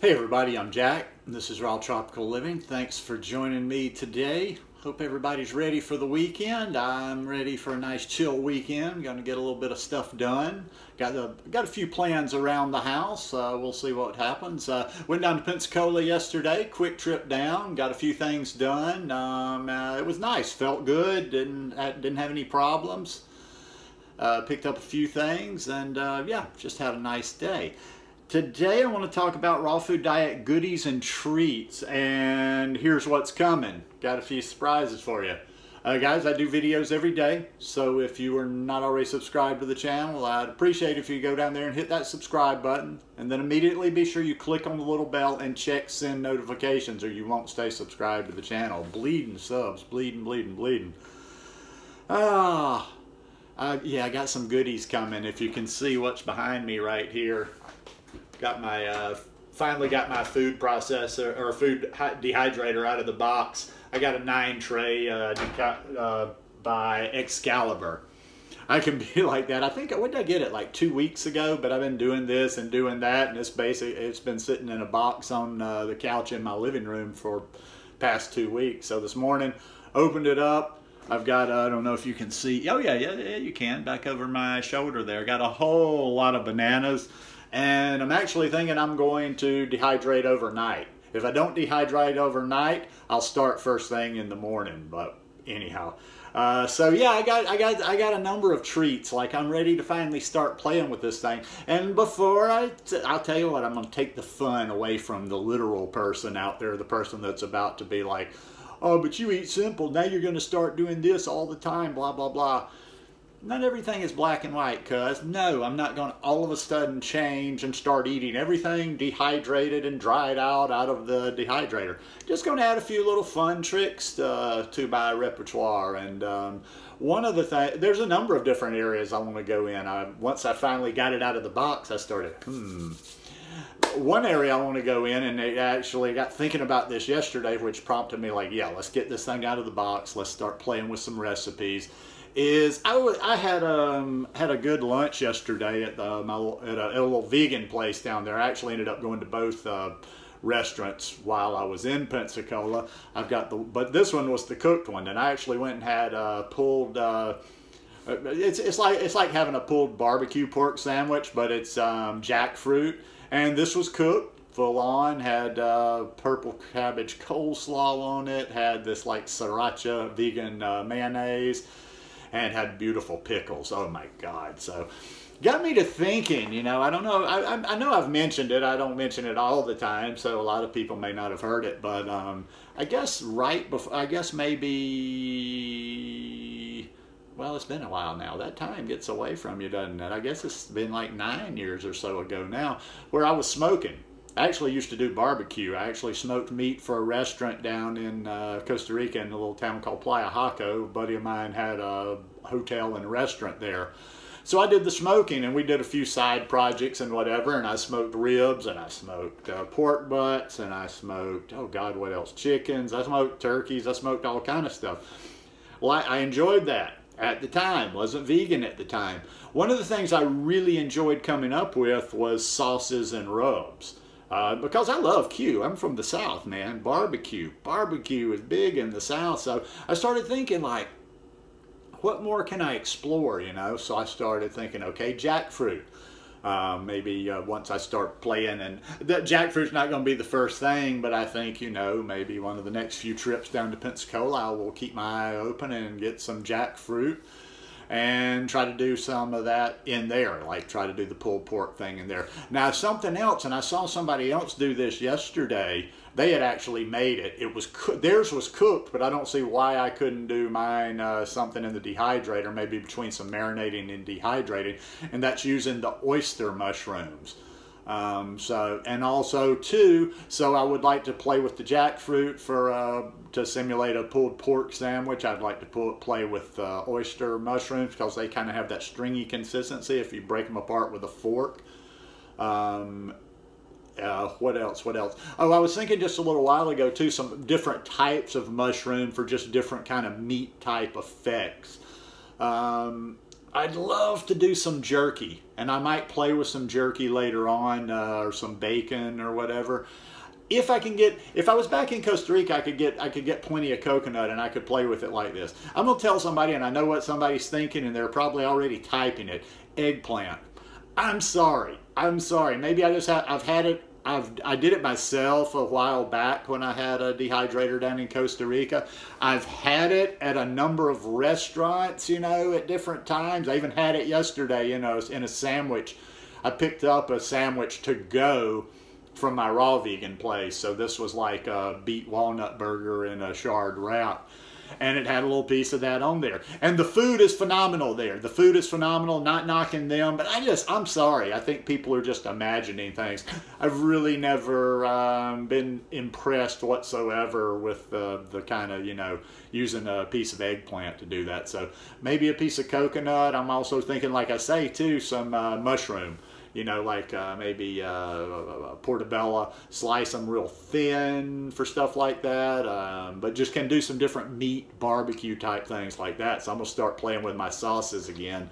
Hey everybody, I'm Jack. This is Raw Tropical Living. Thanks for joining me today. Hope everybody's ready for the weekend. I'm ready for a nice chill weekend. Going to get a little bit of stuff done. Got a few plans around the house. We'll see what happens. Went down to Pensacola yesterday. Quick trip down. Got a few things done. It was nice. Felt good. Didn't have any problems. Picked up a few things and yeah, just had a nice day. Today I want to talk about raw food diet goodies and treats, and here's what's coming. Got a few surprises for you. Guys, I do videos every day, so if you are not already subscribed to the channel, I'd appreciate if you go down there and hit that subscribe button, and then immediately be sure you click on the little bell and check send notifications, or you won't stay subscribed to the channel. Bleeding subs, bleeding. Yeah, I got some goodies coming. If you can see what's behind me right here. Got my finally got my food processor or food dehydrator out of the box. I got a 9 tray by Excalibur. I can be like that. I think, when did I get it? Like 2 weeks ago, but I've been doing this and doing that, and it's been sitting in a box on the couch in my living room for past 2 weeks. So this morning, opened it up. I've got, I don't know if you can see. Oh yeah, you can. Back over my shoulder there. Got a whole lot of bananas. And I'm actually thinking I'm going to dehydrate overnight. If I don't dehydrate overnight, I'll start first thing in the morning. But anyhow, so yeah, I got a number of treats. Like, I'm ready to finally start playing with this thing. And before I'll tell you what, I'm going to take the fun away from the literal person out there, the person that's about to be like, oh, but you eat simple. Now you're going to start doing this all the time, blah, blah, blah. Not everything is black and white, cuz. No, I'm not going to all of a sudden change and start eating everything dehydrated and dried out of the dehydrator. Just going to add a few little fun tricks to my repertoire. And one of the things, there's a number of different areas I want to go in. Once I finally got it out of the box, I started, One area I want to go in, and I actually got thinking about this yesterday, which prompted me like, yeah, let's get this thing out of the box. Let's start playing with some recipes. I had a good lunch yesterday at a little vegan place down there. I actually ended up going to both restaurants while I was in Pensacola. But this one was the cooked one, and I actually went and had pulled. It's like having a pulled barbecue pork sandwich, but it's jackfruit, and this was cooked full on. Had purple cabbage coleslaw on it. Had this like sriracha vegan mayonnaise. And had beautiful pickles. Oh my God. So got me to thinking, you know, I don't know, I know I've mentioned it. I don't mention it all the time, so a lot of people may not have heard it, but I guess maybe, well, it's been a while now. That time gets away from you, doesn't it? I guess it's been like 9 years or so ago now, where I was smoking. I actually used to do barbecue. I actually smoked meat for a restaurant down in Costa Rica in a little town called Playa Jaco. A buddy of mine had a hotel and a restaurant there. So I did the smoking, and we did a few side projects and whatever, and I smoked ribs, and I smoked pork butts, and I smoked, oh God, what else? Chickens. I smoked turkeys. I smoked all kind of stuff. Well, I enjoyed that at the time. Wasn't vegan at the time. One of the things I really enjoyed coming up with was sauces and rubs. Because I love Q. I'm from the South, man. Barbecue is big in the South. So I started thinking, like, what more can I explore, you know? So I started thinking, okay, jackfruit. Maybe once I start playing, and that jackfruit's not going to be the first thing, but I think, you know, maybe one of the next few trips down to Pensacola, I will keep my eye open and get some jackfruit. And try to do some of that in there, like try to do the pulled pork thing in there. Now something else, and I saw somebody else do this yesterday. They had actually made it. Theirs was cooked, but I don't see why I couldn't do mine something in the dehydrator, maybe between some marinating and dehydrating, and that's using the oyster mushrooms. And also too, so I would like to play with the jackfruit to simulate a pulled pork sandwich. I'd like to play with oyster mushrooms because they kind of have that stringy consistency if you break them apart with a fork. What else? Oh, I was thinking just a little while ago too, some different types of mushroom for just different kind of meat type effects. I'd love to do some jerky, and I might play with some jerky later on, or some bacon or whatever. If I was back in Costa Rica, I could get plenty of coconut and I could play with it like this. I'm gonna tell somebody, and I know what somebody's thinking, and they're probably already typing it. Eggplant. I'm sorry. Maybe I've had it. I did it myself a while back when I had a dehydrator down in Costa Rica. I've had it at a number of restaurants, you know, at different times. I even had it yesterday, you know, in a sandwich. I picked up a sandwich to go from my raw vegan place. So this was like a beet walnut burger in a shard wrap. And it had a little piece of that on there. And the food is phenomenal there. The food is phenomenal, not knocking them. But I'm sorry. I think people are just imagining things. I've really never been impressed whatsoever with the kind of, you know, using a piece of eggplant to do that. So maybe a piece of coconut. I'm also thinking, like I say, too, some mushroom. You know, like maybe portobello, slice them real thin for stuff like that, but just can do some different meat, barbecue type things like that. So I'm going to start playing with my sauces again.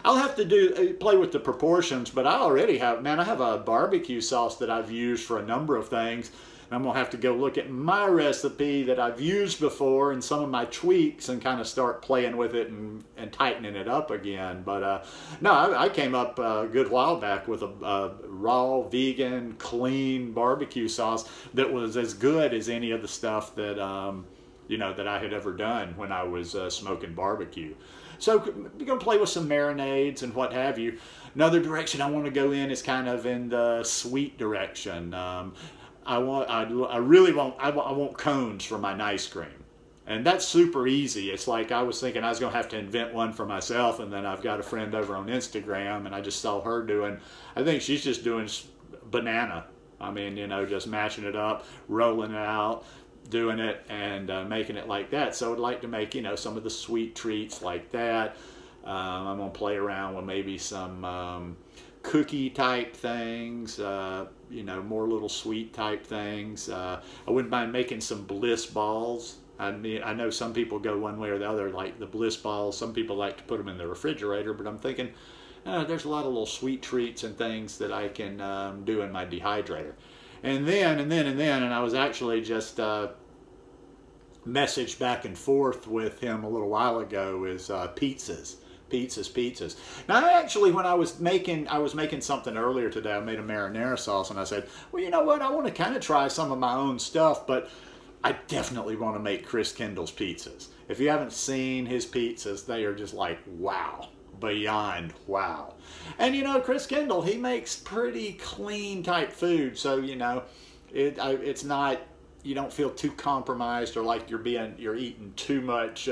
I'll have to play with the proportions, but I already have, man, I have a barbecue sauce that I've used for a number of things. And I'm going to have to go look at my recipe that I've used before and some of my tweaks and kind of start playing with it and tightening it up again. But no, I came up a good while back with a raw, vegan, clean barbecue sauce that was as good as any of the stuff that, you know, that I had ever done when I was smoking barbecue. So we're going to play with some marinades and what have you. Another direction I want to go in is kind of in the sweet direction. I want cones for my ice cream. And that's super easy. It's like I was thinking I was going to have to invent one for myself, and then I've got a friend over on Instagram, and I just saw her doing, I think she's just doing banana. I mean, you know, just mashing it up, rolling it out, doing it, and making it like that. So I'd like to make, you know, some of the sweet treats like that. I'm going to play around with maybe some cookie type things, you know, more little sweet type things. I wouldn't mind making some bliss balls. I mean, I know some people go one way or the other, like the bliss balls. Some people like to put them in the refrigerator, but I'm thinking there's a lot of little sweet treats and things that I can do in my dehydrator. And I was actually just messaged back and forth with him a little while ago is pizzas. Pizzas. Now, actually, when I was making something earlier today, I made a marinara sauce, and I said, well, you know what? I want to kind of try some of my own stuff, but I definitely want to make Chris Kendall's pizzas. If you haven't seen his pizzas, they are just like, wow, beyond wow. And, you know, Chris Kendall, he makes pretty clean type food, so, you know, it's not, you don't feel too compromised or like you're eating too much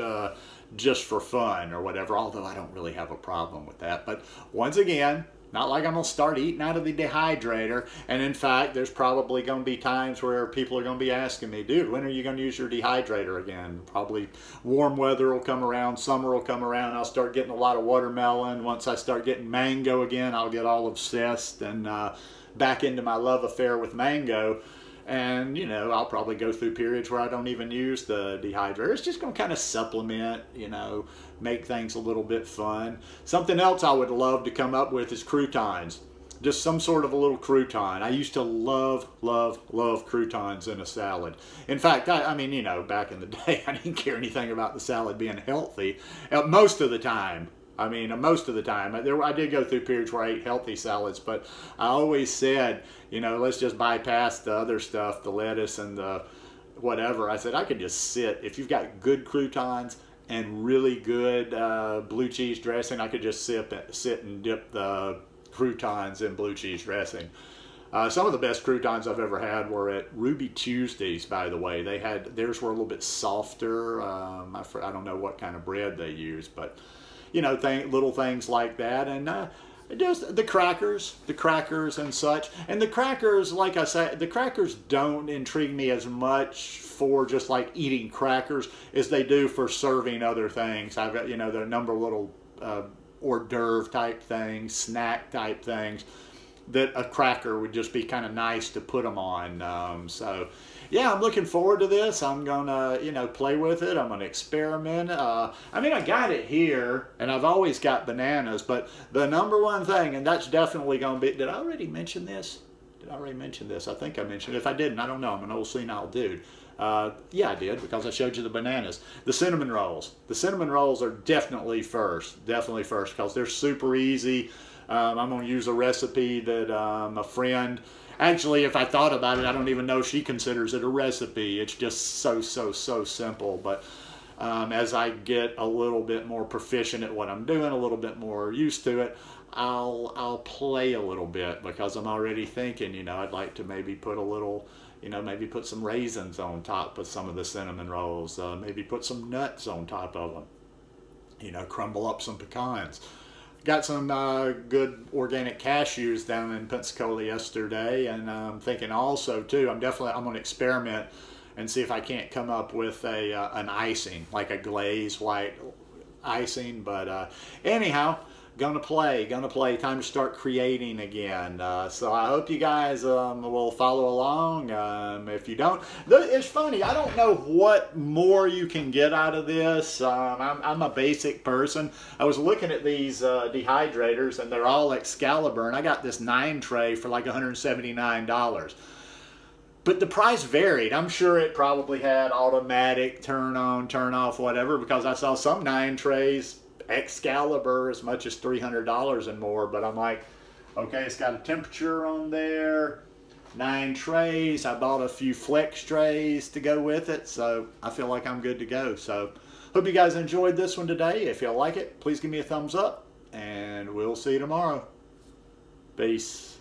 just for fun or whatever, although I don't really have a problem with that. But once again, not like I'm going to start eating out of the dehydrator. And in fact, there's probably going to be times where people are going to be asking me, dude, when are you going to use your dehydrator again? Probably warm weather will come around, summer will come around, I'll start getting a lot of watermelon. Once I start getting mango again, I'll get all obsessed and back into my love affair with mango. And, you know, I'll probably go through periods where I don't even use the dehydrator. It's just going to kind of supplement, you know, make things a little bit fun. Something else I would love to come up with is croutons. Just some sort of a little crouton. I used to love croutons in a salad. In fact, I mean, you know, back in the day, I didn't care anything about the salad being healthy. Most of the time. I mean, most of the time. I did go through periods where I ate healthy salads, but I always said, you know, let's just bypass the other stuff, the lettuce and the whatever. I said, I could just sit. If you've got good croutons and really good blue cheese dressing, I could just sit and dip the croutons in blue cheese dressing. Some of the best croutons I've ever had were at Ruby Tuesdays, by the way. Theirs were a little bit softer. I don't know what kind of bread they use, but you know, little things like that. And just the crackers and such. And the crackers, like I said, the crackers don't intrigue me as much for just like eating crackers as they do for serving other things. I've got, you know, there are a number of little hors d'oeuvre type things, snack type things that a cracker would just be kind of nice to put them on. So yeah, I'm looking forward to this. I'm gonna, you know, play with it. I'm gonna experiment. I mean, I got it here, and I've always got bananas, but the number one thing, and that's definitely gonna be, did I already mention this? Did I already mention this? I think I mentioned it. If I didn't, I don't know. I'm an old senile dude. Yeah, I did, because I showed you the bananas. The cinnamon rolls. The cinnamon rolls are definitely first, because they're super easy. I'm going to use a recipe that a friend, actually, if I thought about it, I don't even know if she considers it a recipe. It's just so simple. But as I get a little bit more proficient at what I'm doing, a little bit more used to it, I'll play a little bit, because I'm already thinking, you know, I'd like to maybe put a little, you know, maybe put some raisins on top of some of the cinnamon rolls, maybe put some nuts on top of them, you know, crumble up some pecans. Got some good organic cashews down in Pensacola yesterday, and I'm thinking also too, I'm going to experiment and see if I can't come up with an icing, like a glazed white icing. But anyhow, gonna play, time to start creating again. So I hope you guys will follow along. If you don't, it's funny, I don't know what more you can get out of this. I'm a basic person. I was looking at these dehydrators, and they're all Excalibur, and I got this 9 tray for like $179. But the price varied. I'm sure it probably had automatic turn on, turn off, whatever, because I saw some 9 trays Excalibur as much as $300 and more. But I'm like, okay, it's got a temperature on there, 9 trays. I bought a few flex trays to go with it, so I feel like I'm good to go. So hope you guys enjoyed this one today. If you like it, please give me a thumbs up, and we'll see you tomorrow. Peace.